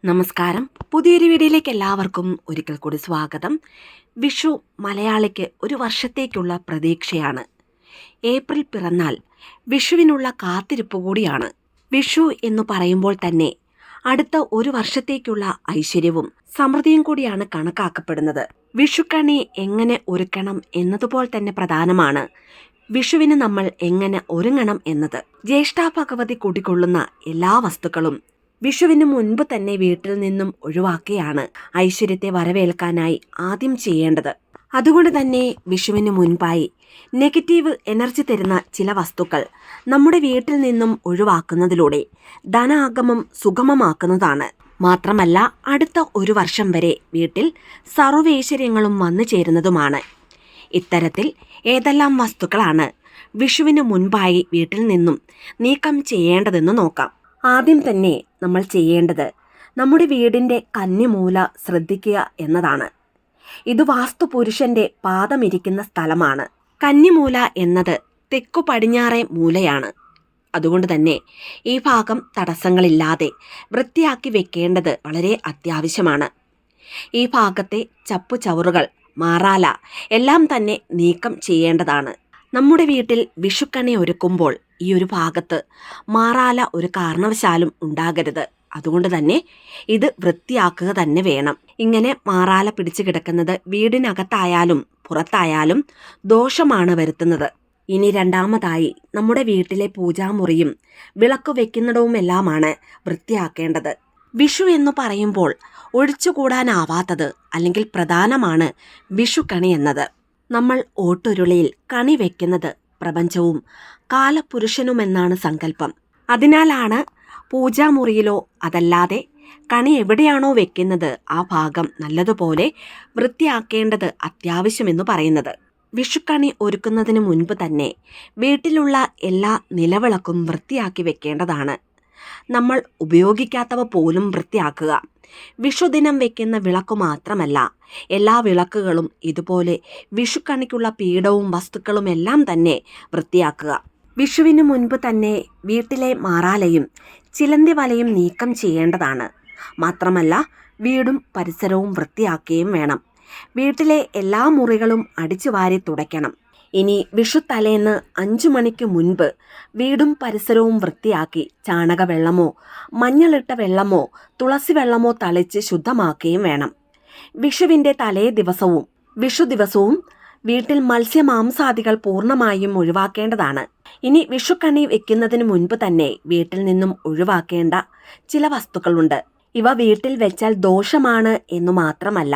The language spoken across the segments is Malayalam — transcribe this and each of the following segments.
നമസ്കാരം. പുതിയൊരു വീഡിയോയിലേക്ക് എല്ലാവർക്കും ഒരിക്കൽ കൂടി സ്വാഗതം. വിഷു മലയാളിക്ക് ഒരു വർഷത്തേക്കുള്ള പ്രതീക്ഷയാണ്. ഏപ്രിൽ പിറന്നാൽ വിഷുവിനുള്ള കാത്തിരിപ്പ് കൂടിയാണ്. വിഷു എന്ന് പറയുമ്പോൾ തന്നെ അടുത്ത ഒരു വർഷത്തേക്കുള്ള ഐശ്വര്യവും സമൃദ്ധിയും കൂടിയാണ് കണക്കാക്കപ്പെടുന്നത്. വിഷുക്കണി എങ്ങനെ ഒരുക്കണം എന്നതുപോലെ തന്നെ പ്രധാനമാണ് വിഷുവിന് നമ്മൾ എങ്ങനെ ഒരുങ്ങണം എന്നത്. ജ്യേഷ്ഠ ഭഗവതി കുടികൊള്ളുന്ന എല്ലാ വസ്തുക്കളും വിഷുവിന് മുൻപ് തന്നെ വീട്ടിൽ നിന്നും ഒഴിവാക്കിയാണ് ഐശ്വര്യത്തെ വരവേൽക്കാനായി ആദ്യം ചെയ്യേണ്ടത്. അതുകൊണ്ട് തന്നെ വിഷുവിന് മുൻപായി നെഗറ്റീവ് എനർജി തരുന്ന ചില വസ്തുക്കൾ നമ്മുടെ വീട്ടിൽ നിന്നും ഒഴിവാക്കുന്നതിലൂടെ ധനാഗമം സുഗമമാക്കുന്നതാണ്. മാത്രമല്ല അടുത്ത ഒരു വർഷം വരെ വീട്ടിൽ സർവ്വൈശ്വര്യങ്ങളും വന്നു ചേരുന്നതുമാണ്. ഇത്തരത്തിൽ ഏതെല്ലാം വസ്തുക്കളാണ് വിഷുവിന് മുൻപായി വീട്ടിൽ നിന്നും നീക്കം ചെയ്യേണ്ടതെന്ന് നോക്കാം. ആദ്യം തന്നെ നമ്മൾ ചെയ്യേണ്ടത് നമ്മുടെ വീടിൻ്റെ കന്നിമൂല ശ്രദ്ധിക്കുക എന്നതാണ്. ഇത് വാസ്തുപുരുഷന്റെ പാദമിരിക്കുന്ന സ്ഥലമാണ്. കന്നിമൂല എന്നത് തെക്കു പടിഞ്ഞാറേ മൂലയാണ്. അതുകൊണ്ട് തന്നെ ഈ ഭാഗം തടസ്സങ്ങളില്ലാതെ വൃത്തിയാക്കി വെക്കേണ്ടത് വളരെ അത്യാവശ്യമാണ്. ഈ ഭാഗത്തെ ചപ്പുചവറുകൾ, മാറാല എല്ലാം തന്നെ നീക്കം ചെയ്യേണ്ടതാണ്. നമ്മുടെ വീട്ടിൽ വിഷുക്കണി ഒരുക്കുമ്പോൾ ഈ ഒരു ഭാഗത്ത് മാറാല ഒരു കാരണവശാലും ഉണ്ടാകരുത്. അതുകൊണ്ട് തന്നെ ഇത് വൃത്തിയാക്കുക തന്നെ വേണം. ഇങ്ങനെ മാറാല പിടിച്ചു കിടക്കുന്നത് വീടിനകത്തായാലും പുറത്തായാലും ദോഷമാണ് വരുത്തുന്നത്. ഇനി രണ്ടാമതായി നമ്മുടെ വീട്ടിലെ പൂജാമുറിയും വിളക്ക് വെക്കുന്നിടവുമെല്ലാമാണ് വൃത്തിയാക്കേണ്ടത്. വിഷു എന്ന് പറയുമ്പോൾ ഒഴിച്ചുകൂടാനാവാത്തത് അല്ലെങ്കിൽ പ്രധാനമാണ് വിഷുക്കണി എന്നത്. നമ്മൾ ഓട്ടുരുളിയിൽ കണി വെക്കുന്നത് പ്രപഞ്ചവും കാലപുരുഷനുമെന്നാണ് സങ്കല്പം. അതിനാലാണ് പൂജാമുറിയിലോ അതല്ലാതെ കണി എവിടെയാണോ വെക്കുന്നത് ആ ഭാഗം നല്ലതുപോലെ വൃത്തിയാക്കേണ്ടത് അത്യാവശ്യമെന്ന് പറയുന്നത്. വിഷുക്കണി ഒരുക്കുന്നതിന് മുൻപ് തന്നെ വീട്ടിലുള്ള എല്ലാ നിലവിളക്കും വൃത്തിയാക്കി വെക്കേണ്ടതാണ്. നമ്മൾ ഉപയോഗിക്കാത്തവ പോലും വൃത്തിയാക്കുക. വിഷുദിനം വെക്കുന്ന വിളക്കു മാത്രമല്ല, എല്ലാ വിളക്കുകളും ഇതുപോലെ വിഷുക്കണിക്കുള്ള പീഠവും വസ്തുക്കളും എല്ലാം തന്നെ വൃത്തിയാക്കുക. വിഷുവിന് മുൻപ് തന്നെ വീട്ടിലെ മാറാലയും ചിലന്തി വലയും നീക്കം ചെയ്യേണ്ടതാണ്. മാത്രമല്ല വീടും പരിസരവും വൃത്തിയാക്കുകയും വേണം. വീട്ടിലെ എല്ലാ മുറികളും അടിച്ചു വാരി തുടയ്ക്കണം. ഇനി വിഷു തലേന്ന് 5 മണിക്ക് മുൻപ് വീടും പരിസരവും വൃത്തിയാക്കി ചാണകവെള്ളമോ മഞ്ഞളിട്ട വെള്ളമോ തുളസി വെള്ളമോ തളിച്ച് ശുദ്ധമാക്കുകയും വേണം. വിഷുവിൻ്റെ തലേ ദിവസവും വിഷു ദിവസവും വീട്ടിൽ മത്സ്യമാംസാദികൾ പൂർണ്ണമായും ഒഴിവാക്കേണ്ടതാണ്. ഇനി വിഷുക്കണി വെക്കുന്നതിന് മുൻപ് തന്നെ വീട്ടിൽ നിന്നും ഒഴിവാക്കേണ്ട ചില വസ്തുക്കളുണ്ട്. ഇവ വീട്ടിൽ വെച്ചാൽ ദോഷമാണ് എന്നു മാത്രമല്ല,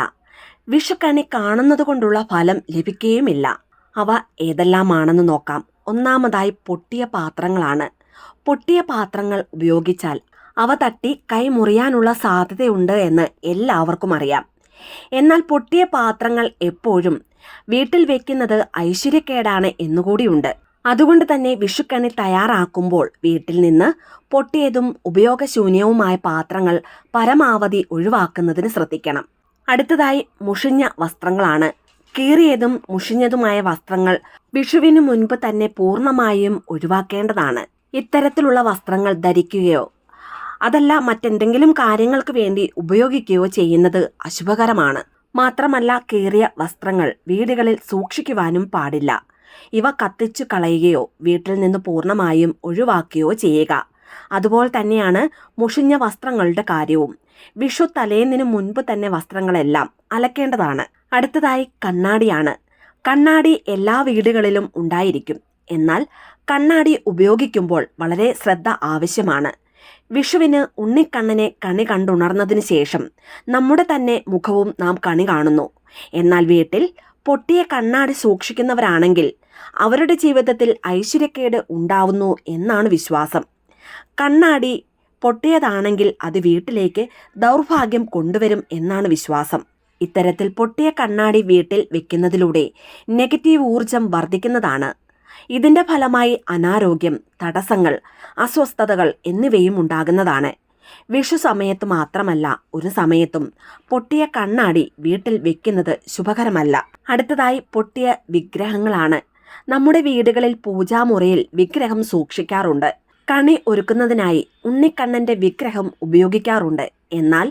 വിഷുക്കണി കാണുന്നത് കൊണ്ടുള്ള ഫലം ലഭിക്കുകയുമില്ല. അവ ഏതെല്ലാമാണെന്ന് നോക്കാം. ഒന്നാമതായി പൊട്ടിയ പാത്രങ്ങളാണ്. പൊട്ടിയ പാത്രങ്ങൾ ഉപയോഗിച്ചാൽ അവ തട്ടി കൈ മുറിയാനുള്ള സാധ്യതയുണ്ട് എന്ന് എല്ലാവർക്കും അറിയാം. എന്നാൽ പൊട്ടിയ പാത്രങ്ങൾ എപ്പോഴും വീട്ടിൽ വെക്കുന്നത് ഐശ്വര്യക്കേടാണ് എന്നുകൂടിയുണ്ട്. അതുകൊണ്ട് തന്നെ വിഷുക്കണി തയ്യാറാക്കുമ്പോൾ വീട്ടിൽ നിന്ന് പൊട്ടിയതും ഉപയോഗശൂന്യവുമായ പാത്രങ്ങൾ പരമാവധി ഒഴിവാക്കുന്നതിന് ശ്രദ്ധിക്കണം. അടുത്തതായി മുഷിഞ്ഞ വസ്ത്രങ്ങളാണ്. കീറിയതും മുഷിഞ്ഞതുമായ വസ്ത്രങ്ങൾ വിഷുവിന് മുൻപ് തന്നെ പൂർണ്ണമായും ഒഴിവാക്കേണ്ടതാണ്. ഇത്തരത്തിലുള്ള വസ്ത്രങ്ങൾ ധരിക്കുകയോ അതല്ല മറ്റെന്തെങ്കിലും കാര്യങ്ങൾക്ക് വേണ്ടി ഉപയോഗിക്കുകയോ ചെയ്യുന്നത് അശുഭകരമാണ്. മാത്രമല്ല കീറിയ വസ്ത്രങ്ങൾ വീടുകളിൽ സൂക്ഷിക്കുവാനും പാടില്ല. ഇവ കത്തിച്ചു കളയുകയോ വീട്ടിൽ നിന്ന് പൂർണ്ണമായും ഒഴിവാക്കുകയോ ചെയ്യുക. അതുപോലെ തന്നെയാണ് മുഷിഞ്ഞ വസ്ത്രങ്ങളുടെ കാര്യവും. വിഷു തലേന്നിന് മുൻപ് തന്നെ വസ്ത്രങ്ങളെല്ലാം അലക്കേണ്ടതാണ്. അടുത്തതായി കണ്ണാടിയാണ്. കണ്ണാടി എല്ലാ വീടുകളിലും ഉണ്ടായിരിക്കും. എന്നാൽ കണ്ണാടി ഉപയോഗിക്കുമ്പോൾ വളരെ ശ്രദ്ധ ആവശ്യമാണ്. വിഷുവിന് ഉണ്ണിക്കണ്ണനെ കണി കണ്ടുണർന്നതിന് ശേഷം നമ്മുടെ തന്നെ മുഖവും നാം കണി കാണുന്നു. എന്നാൽ വീട്ടിൽ പൊട്ടിയ കണ്ണാടി സൂക്ഷിക്കുന്നവരാണെങ്കിൽ അവരുടെ ജീവിതത്തിൽ ഐശ്വര്യക്കേട് ഉണ്ടാവുന്നു എന്നാണ് വിശ്വാസം. കണ്ണാടി പൊട്ടിയതാണെങ്കിൽ അത് വീട്ടിലേക്ക് ദൗർഭാഗ്യം കൊണ്ടുവരും എന്നാണ് വിശ്വാസം. ഇത്തരത്തിൽ പൊട്ടിയ കണ്ണാടി വീട്ടിൽ വെക്കുന്നതിലൂടെ നെഗറ്റീവ് ഊർജം വർദ്ധിക്കുന്നതാണ്. ഇതിൻ്റെ ഫലമായി അനാരോഗ്യം, തടസ്സങ്ങൾ, അസ്വസ്ഥതകൾ എന്നിവയും ഉണ്ടാകുന്നതാണ്. വിഷു സമയത്ത് മാത്രമല്ല ഒരു സമയത്തും പൊട്ടിയ കണ്ണാടി വീട്ടിൽ വെക്കുന്നത് ശുഭകരമല്ല. അടുത്തതായി പൊട്ടിയ വിഗ്രഹങ്ങളാണ്. നമ്മുടെ വീടുകളിൽ പൂജാമുറിയിൽ വിഗ്രഹം സൂക്ഷിക്കാറുണ്ട്. കണി ഒരുക്കുന്നതിനായി ഉണ്ണിക്കണ്ണന്റെ വിഗ്രഹം ഉപയോഗിക്കാറുണ്ട്. എന്നാൽ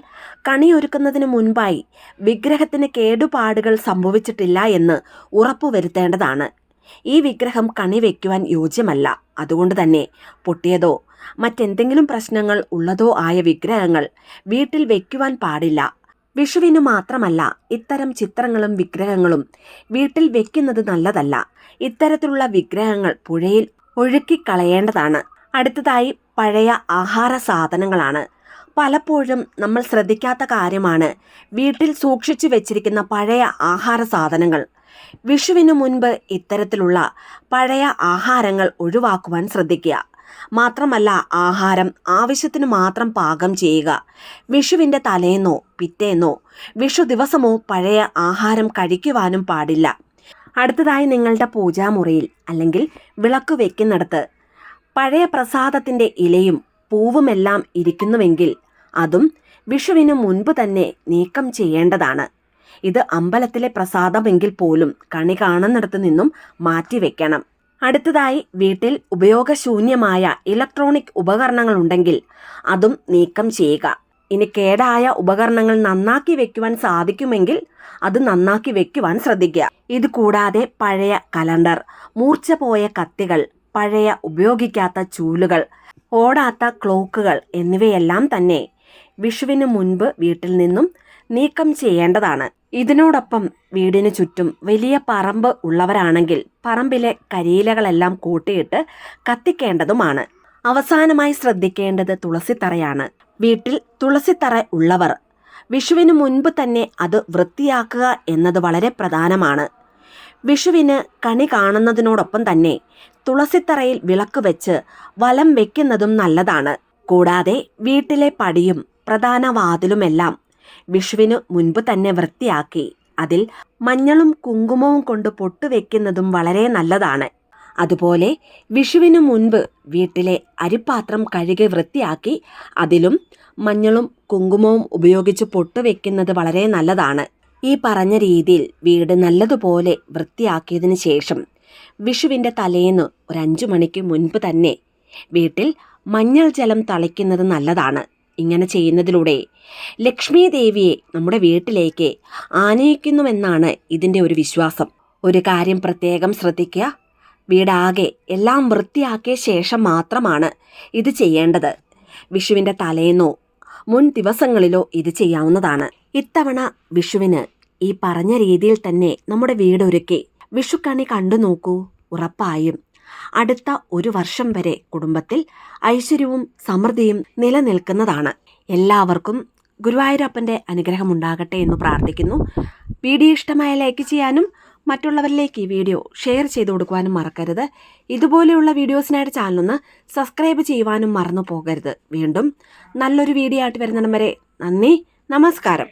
കണിയൊരുക്കുന്നതിന് മുൻപായി വിഗ്രഹത്തിന് കേടുപാടുകൾ സംഭവിച്ചിട്ടില്ല എന്ന് ഉറപ്പുവരുത്തേണ്ടതാണ്. ഈ വിഗ്രഹം കണി വയ്ക്കുവാൻ യോജ്യമല്ല. അതുകൊണ്ട് തന്നെ പൊട്ടിയതോ മറ്റെന്തെങ്കിലും പ്രശ്നങ്ങൾ ഉള്ളതോ ആയ വിഗ്രഹങ്ങൾ വീട്ടിൽ വയ്ക്കുവാൻ പാടില്ല. വിഷുവിന് മാത്രമല്ല, ഇത്തരം ചിത്രങ്ങളും വിഗ്രഹങ്ങളും വീട്ടിൽ വെക്കുന്നത് നല്ലതല്ല. ഇത്തരത്തിലുള്ള വിഗ്രഹങ്ങൾ പുഴയിൽ ഒഴുക്കിക്കളയേണ്ടതാണ്. അടുത്തതായി പഴയ ആഹാര സാധനങ്ങളാണ്. പലപ്പോഴും നമ്മൾ ശ്രദ്ധിക്കാത്ത കാര്യമാണ് വീട്ടിൽ സൂക്ഷിച്ചു വെച്ചിരിക്കുന്ന പഴയ ആഹാര സാധനങ്ങൾ. വിഷുവിന് മുൻപ് ഇത്തരത്തിലുള്ള പഴയ ആഹാരങ്ങൾ ഒഴിവാക്കുവാൻ ശ്രദ്ധിക്കുക. മാത്രമല്ല, ആഹാരം ആവശ്യത്തിന് മാത്രം പാകം ചെയ്യുക. വിഷുവിൻ്റെ തലേന്നോ പിറ്റേന്നോ വിഷു ദിവസമോ പഴയ ആഹാരം കഴിക്കുവാനും പാടില്ല. അടുത്തതായി നിങ്ങളുടെ പൂജാമുറിയിൽ അല്ലെങ്കിൽ വിളക്ക് വയ്ക്കുന്നിടത്ത് പഴയ പ്രസാദത്തിൻ്റെ ഇലയും പൂവുമെല്ലാം ഇരിക്കുന്നുവെങ്കിൽ അതും വിഷുവിന് മുൻപ് തന്നെ നീക്കം ചെയ്യേണ്ടതാണ്. ഇത് അമ്പലത്തിലെ പ്രസാദമെങ്കിൽ പോലും കണി കാണുന്നിടത്തു നിന്നും മാറ്റിവെക്കണം. അടുത്തതായി വീട്ടിൽ ഉപയോഗശൂന്യമായ ഇലക്ട്രോണിക് ഉപകരണങ്ങൾ ഉണ്ടെങ്കിൽ അതും നീക്കം ചെയ്യുക. ഇനി കേടായ ഉപകരണങ്ങൾ നന്നാക്കി വെക്കുവാൻ സാധിക്കുമെങ്കിൽ അത് നന്നാക്കി വെക്കുവാൻ ശ്രദ്ധിക്കുക. ഇത് കൂടാതെ പഴയ കലണ്ടർ, മൂർച്ച പോയ കത്തികൾ, പഴയ ഉപയോഗിക്കാത്ത ചൂലുകൾ, ഓടാത്ത ക്ലോക്കുകൾ എന്നിവയെല്ലാം തന്നെ വിഷുവിന് മുൻപ് വീട്ടിൽ നിന്നും നീക്കം ചെയ്യേണ്ടതാണ്. ഇതിനോടൊപ്പം വീടിന് ചുറ്റും വലിയ പറമ്പ് ഉള്ളവരാണെങ്കിൽ പറമ്പിലെ കരിയിലകളെല്ലാം കൂട്ടിയിട്ട് കത്തിക്കേണ്ടതുമാണ്. അവസാനമായി ശ്രദ്ധിക്കേണ്ടത് തുളസിത്തറയാണ്. വീട്ടിൽ തുളസിത്തറ ഉള്ളവർ വിഷുവിന് മുൻപ് തന്നെ അത് വൃത്തിയാക്കുക എന്നത് വളരെ പ്രധാനമാണ്. വിഷുവിന് കണി കാണുന്നതിനോടൊപ്പം തന്നെ തുളസിത്തറയിൽ വിളക്ക് വെച്ച് വലം വെക്കുന്നതും നല്ലതാണ്. കൂടാതെ വീട്ടിലെ പടിയും പ്രധാന വാതിലുമെല്ലാം വിഷുവിന് മുൻപ് തന്നെ വൃത്തിയാക്കി അതിൽ മഞ്ഞളും കുങ്കുമവും കൊണ്ട് പൊട്ടുവെക്കുന്നതും വളരെ നല്ലതാണ്. അതുപോലെ വിഷുവിന് മുൻപ് വീട്ടിലെ അരിപ്പാത്രം കഴുകി വൃത്തിയാക്കി അതിലും മഞ്ഞളും കുങ്കുമവും ഉപയോഗിച്ച് പൊട്ടുവെക്കുന്നത് വളരെ നല്ലതാണ്. ഈ പറഞ്ഞ രീതിയിൽ വീട് നല്ലതുപോലെ വൃത്തിയാക്കിയതിന് ശേഷം വിഷുവിൻ്റെ തലേന്ന് ഒരു 5 മണിക്ക് മുൻപ് തന്നെ വീട്ടിൽ മഞ്ഞൾ ജലം തളിക്കുന്നത് നല്ലതാണ്. ഇങ്ങനെ ചെയ്യുന്നതിലൂടെ ലക്ഷ്മി ദേവിയെ നമ്മുടെ വീട്ടിലേക്ക് ആനയിക്കുന്നുവെന്നാണ് ഇതിൻ്റെ ഒരു വിശ്വാസം. ഒരു കാര്യം പ്രത്യേകം ശ്രദ്ധിക്കുക, വീടാകെ എല്ലാം വൃത്തിയാക്കിയ ശേഷം മാത്രമാണ് ഇത് ചെയ്യേണ്ടത്. വിഷുവിൻ്റെ തലേന്നോ മുൻ ദിവസങ്ങളിലോ ഇത് ചെയ്യാവുന്നതാണ്. ഇത്തവണ വിഷുവിന് ഈ പറഞ്ഞ രീതിയിൽ തന്നെ നമ്മുടെ വീടൊരുക്കി വിഷുക്കണി കണ്ടു നോക്കൂ. ഉറപ്പായും അടുത്ത 1 വർഷം വരെ കുടുംബത്തിൽ ഐശ്വര്യവും സമൃദ്ധിയും നിലനിൽക്കുന്നതാണ്. എല്ലാവർക്കും ഗുരുവായൂരപ്പൻ്റെ അനുഗ്രഹം ഉണ്ടാകട്ടെ എന്ന് പ്രാർത്ഥിക്കുന്നു. വീഡിയോ ഇഷ്ടമായ ലൈക്ക് ചെയ്യാനും മറ്റുള്ളവരിലേക്ക് ഈ വീഡിയോ ഷെയർ ചെയ്തു കൊടുക്കുവാനും മറക്കരുത്. ഇതുപോലെയുള്ള വീഡിയോസിനായിട്ട് ചാനലൊന്ന് സബ്സ്ക്രൈബ് ചെയ്യുവാനും മറന്നു പോകരുത്. വീണ്ടും നല്ലൊരു വീഡിയോ ആയിട്ട് വരുന്നിടം വരെ നന്ദി, നമസ്കാരം.